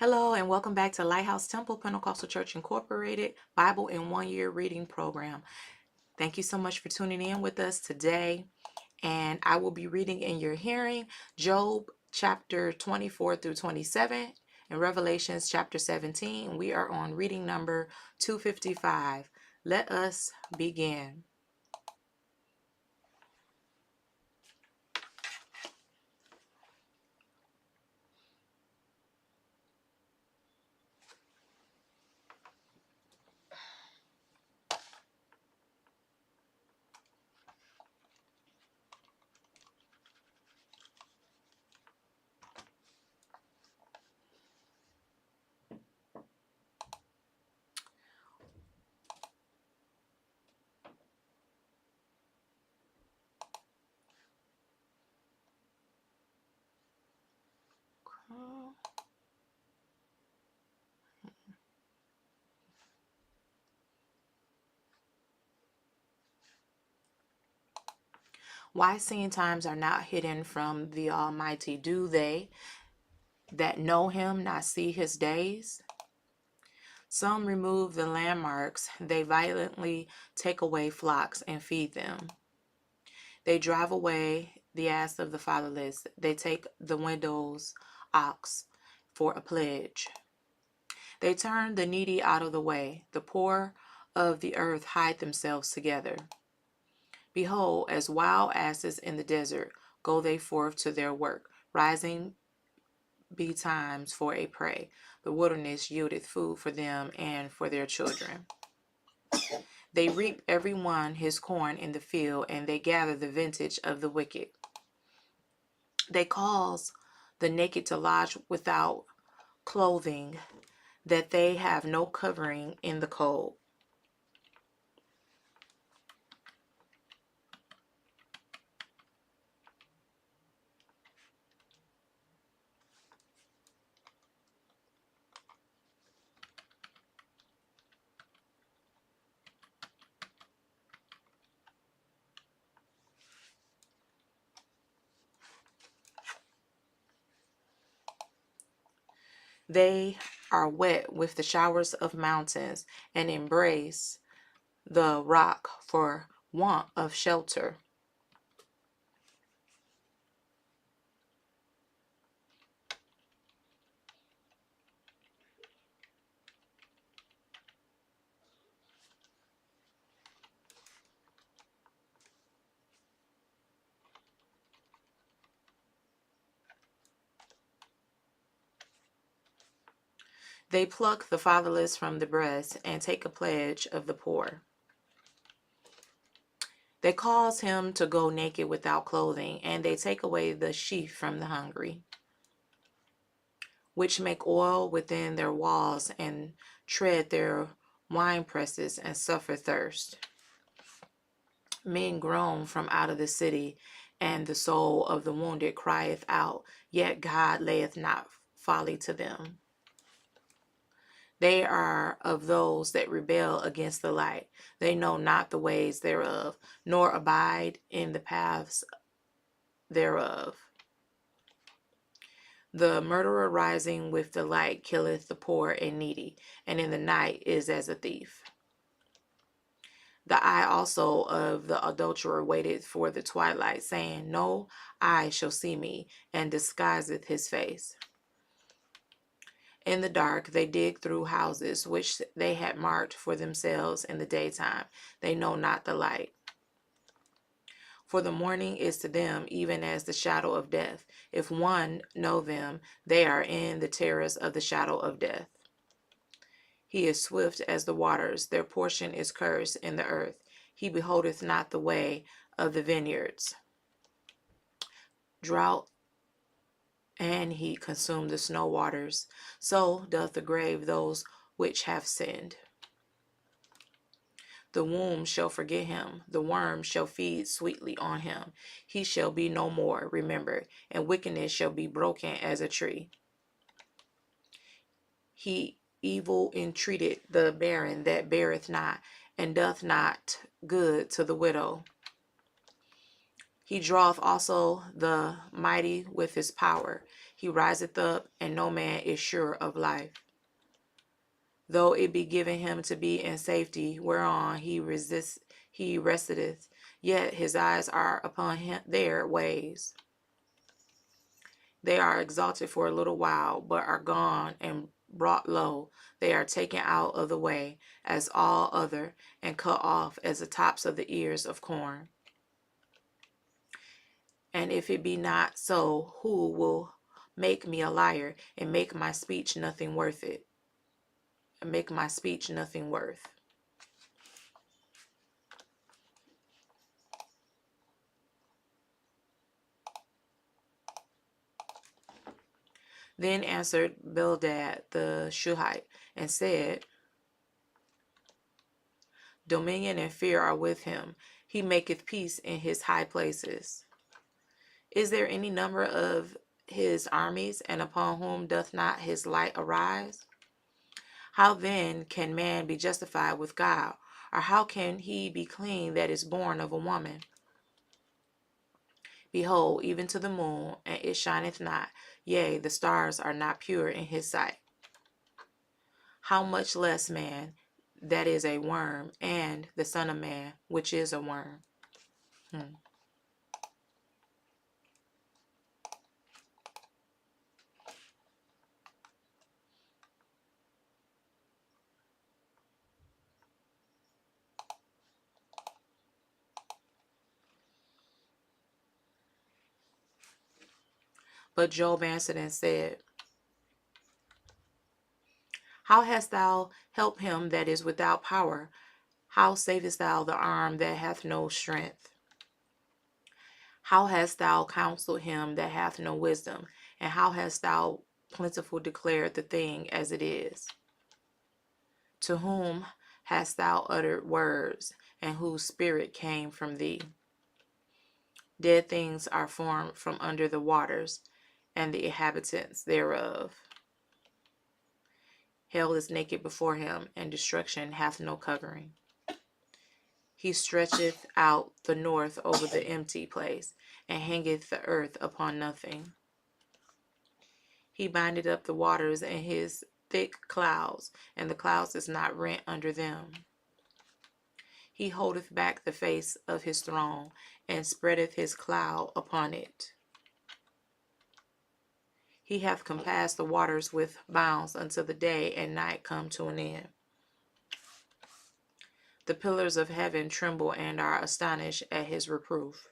Hello and welcome back to Lighthouse Temple Pentecostal Church Incorporated Bible in 1 Year Reading Program. Thank you so much for tuning in with us today. And I will be reading in your hearing Job chapter 24 through 27 and Revelations chapter 17. We are on reading number 255. Let us begin. Why seeing times are not hidden from the Almighty? Do they that know him not see his days? Some remove the landmarks. They violently take away flocks and feed them. They drive away the ass of the fatherless. They take the widow's ox for a pledge. They turn the needy out of the way. The poor of the earth hide themselves together. Behold, as wild asses in the desert, go they forth to their work, rising betimes for a prey. The wilderness yieldeth food for them and for their children. They reap every one his corn in the field, and they gather the vintage of the wicked. They cause the naked to lodge without clothing, that they have no covering in the cold. They are wet with the showers of mountains, and embrace the rock for want of shelter. They pluck the fatherless from the breast, and take a pledge of the poor. They cause him to go naked without clothing, and they take away the sheaf from the hungry, which make oil within their walls, and tread their wine presses, and suffer thirst. Men groan from out of the city, and the soul of the wounded crieth out, yet God layeth not folly to them. They are of those that rebel against the light. They know not the ways thereof, nor abide in the paths thereof. The murderer rising with the light killeth the poor and needy, and in the night is as a thief. The eye also of the adulterer waited for the twilight, saying, no eye shall see me, and disguiseth his face. In the dark they dig through houses which they had marked for themselves in the daytime. They know not the light. For the morning is to them even as the shadow of death. If one know them, they are in the terrors of the shadow of death. He is swift as the waters. Their portion is cursed in the earth. He beholdeth not the way of the vineyards. Drought and heat consume the snow waters. So doth the grave those which have sinned. The womb shall forget him. The worm shall feed sweetly on him. He shall be no more remembered, and wickedness shall be broken as a tree. He evil entreated the barren that beareth not, and doth not good to the widow. He draweth also the mighty with his power. He riseth up, and no man is sure of life. Though it be given him to be in safety, whereon he resteth, yet his eyes are upon their ways. They are exalted for a little while, but are gone and brought low. They are taken out of the way as all other, and cut off as the tops of the ears of corn. And if it be not so, who will make me a liar, and make my speech nothing worth it? And make my speech nothing worth. Then answered Bildad the Shuhite, and said, Dominion and fear are with him. He maketh peace in his high places. Is there any number of his armies, and upon whom doth not his light arise? How then can man be justified with God? Or how can he be clean that is born of a woman? Behold, even to the moon, and it shineth not, yea, the stars are not pure in his sight. How much less man that is a worm, and the Son of Man, which is a worm? But Job answered and said, How hast thou helped him that is without power? How savest thou the arm that hath no strength? How hast thou counseled him that hath no wisdom? And how hast thou plentiful declared the thing as it is? To whom hast thou uttered words, and whose spirit came from thee? Dead things are formed from under the waters, and the inhabitants thereof. Hell is naked before him, and destruction hath no covering. He stretcheth out the north over the empty place, and hangeth the earth upon nothing. He bindeth up the waters in his thick clouds, and the clouds is not rent under them. He holdeth back the face of his throne, and spreadeth his cloud upon it. He hath compassed the waters with bounds until the day and night come to an end. The pillars of heaven tremble and are astonished at his reproof.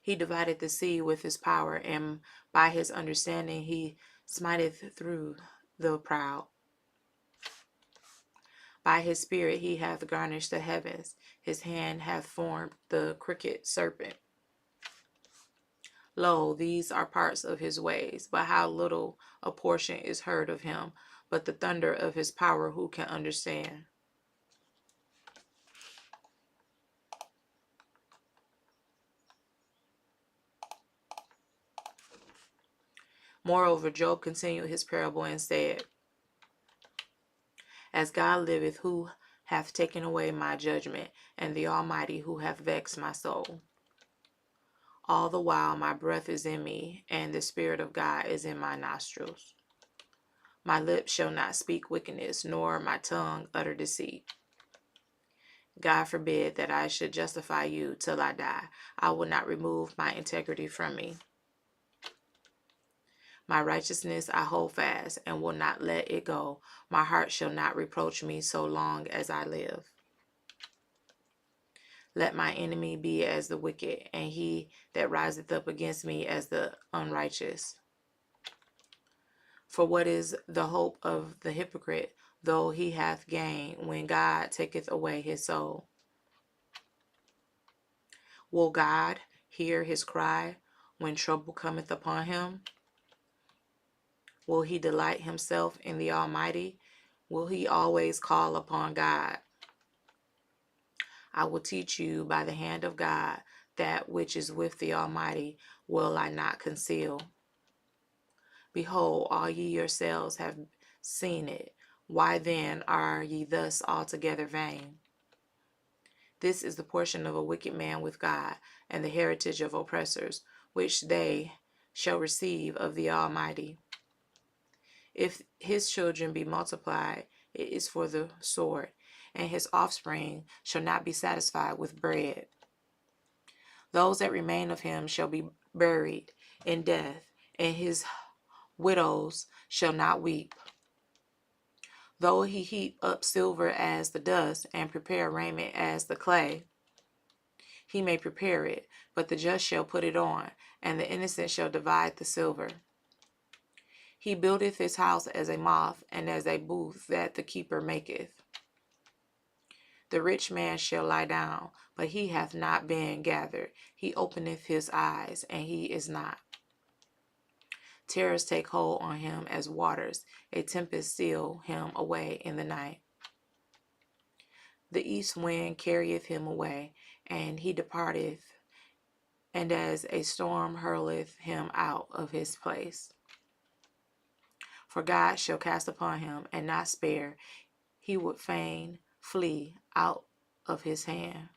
He divided the sea with his power, and by his understanding he smiteth through the proud. By his spirit he hath garnished the heavens. His hand hath formed the crooked serpent. Lo, these are parts of his ways, but how little a portion is heard of him. But the thunder of his power who can understand? Moreover, Job continued his parable and said, As God liveth, who hath taken away my judgment, and the Almighty who hath vexed my soul. All the while my breath is in me, and the Spirit of God is in my nostrils. My lips shall not speak wickedness, nor my tongue utter deceit. God forbid that I should justify you till I die. I will not remove my integrity from me. My righteousness I hold fast, and will not let it go. My heart shall not reproach me so long as I live. Let my enemy be as the wicked, and he that riseth up against me as the unrighteous. For what is the hope of the hypocrite, though he hath gain, when God taketh away his soul? Will God hear his cry when trouble cometh upon him? Will he delight himself in the Almighty? Will he always call upon God? I will teach you by the hand of God that which is with the Almighty will I not conceal. Behold, all ye yourselves have seen it. Why then are ye thus altogether vain? This is the portion of a wicked man with God, and the heritage of oppressors, which they shall receive of the Almighty. If his children be multiplied, it is for the sword, and his offspring shall not be satisfied with bread. Those that remain of him shall be buried in death, and his widows shall not weep. Though he heap up silver as the dust, and prepare raiment as the clay, he may prepare it, but the just shall put it on, and the innocent shall divide the silver. He buildeth his house as a moth, and as a booth that the keeper maketh. The rich man shall lie down, but he hath not been gathered. He openeth his eyes, and he is not. Terrors take hold on him as waters. A tempest steal him away in the night. The east wind carrieth him away, and he departeth, and as a storm hurleth him out of his place. For God shall cast upon him, and not spare. He would fain flee out of his hand.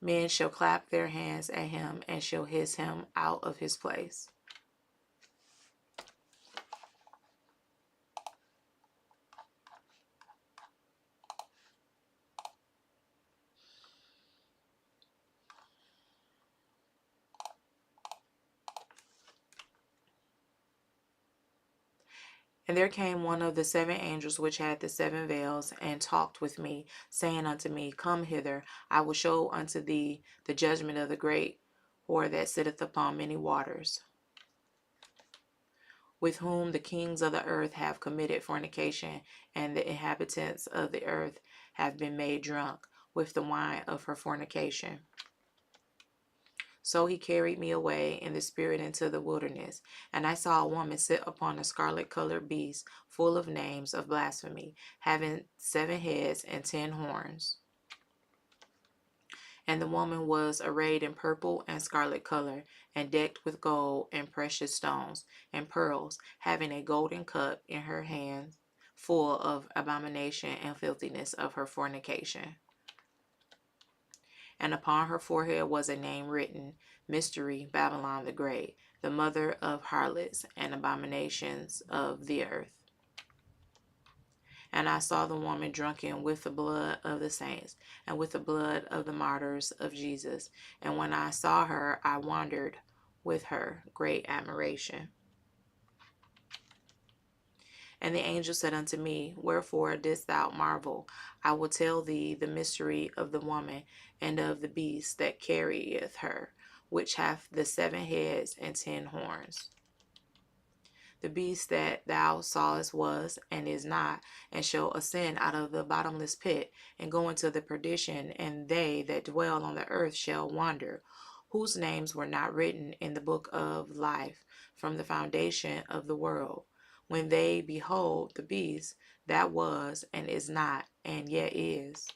Men shall clap their hands at him, and shall hiss him out of his place. And there came one of the seven angels which had the seven vials, and talked with me, saying unto me, Come hither, I will show unto thee the judgment of the great whore that sitteth upon many waters, with whom the kings of the earth have committed fornication, and the inhabitants of the earth have been made drunk with the wine of her fornication. So he carried me away in the spirit into the wilderness, and I saw a woman sit upon a scarlet-colored beast, full of names of blasphemy, having 7 heads and 10 horns. And the woman was arrayed in purple and scarlet color, and decked with gold and precious stones and pearls, having a golden cup in her hand, full of abomination and filthiness of her fornication. And upon her forehead was a name written, Mystery, Babylon the Great, the mother of harlots and abominations of the earth. And I saw the woman drunken with the blood of the saints, and with the blood of the martyrs of Jesus. And when I saw her, I wondered with her great admiration. And the angel said unto me, Wherefore didst thou marvel? I will tell thee the mystery of the woman, and of the beast that carrieth her, which hath the 7 heads and 10 horns. The beast that thou sawest was, and is not, and shall ascend out of the bottomless pit, and go into the perdition, and they that dwell on the earth shall wander, whose names were not written in the book of life from the foundation of the world, when they behold the beast that was, and is not, and yet is.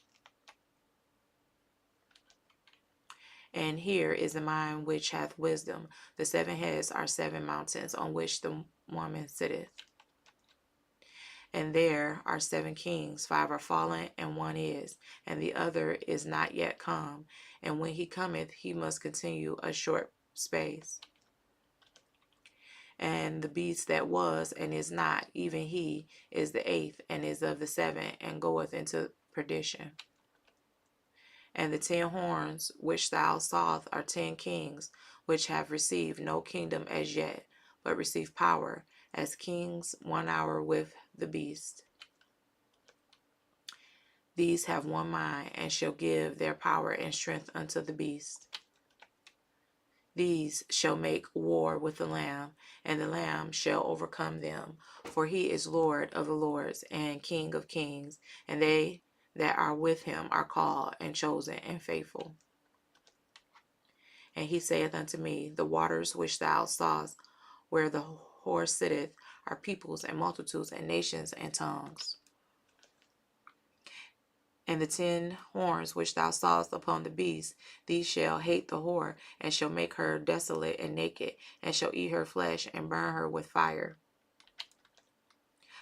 And here is the mind which hath wisdom. The 7 heads are 7 mountains on which the woman sitteth. And there are 7 kings, 5 are fallen, and 1 is, and the other is not yet come. And when he cometh, he must continue a short space. And the beast that was, and is not, even he, is the 8th, and is of the 7, and goeth into perdition. And the 10 horns which thou sawest are 10 kings, which have received no kingdom as yet, but receive power, as kings 1 hour with the beast. These have one mind, and shall give their power and strength unto the beast. These shall make war with the Lamb, and the Lamb shall overcome them. For he is Lord of the lords, and King of kings, and they that are with him are called, and chosen, and faithful. And he saith unto me, The waters which thou sawest, where the whore sitteth, are peoples, and multitudes, and nations, and tongues. And the 10 horns which thou sawest upon the beast, these shall hate the whore, and shall make her desolate and naked, and shall eat her flesh, and burn her with fire.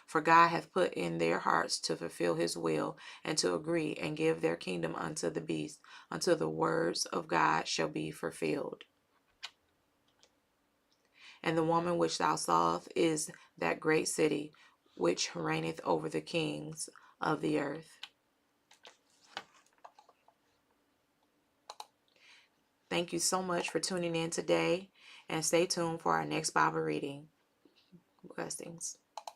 For God hath put in their hearts to fulfill his will, and to agree and give their kingdom unto the beast, until the words of God shall be fulfilled. And the woman which thou sawest is that great city, which reigneth over the kings of the earth. Thank you so much for tuning in today, and stay tuned for our next Bible reading. Blessings.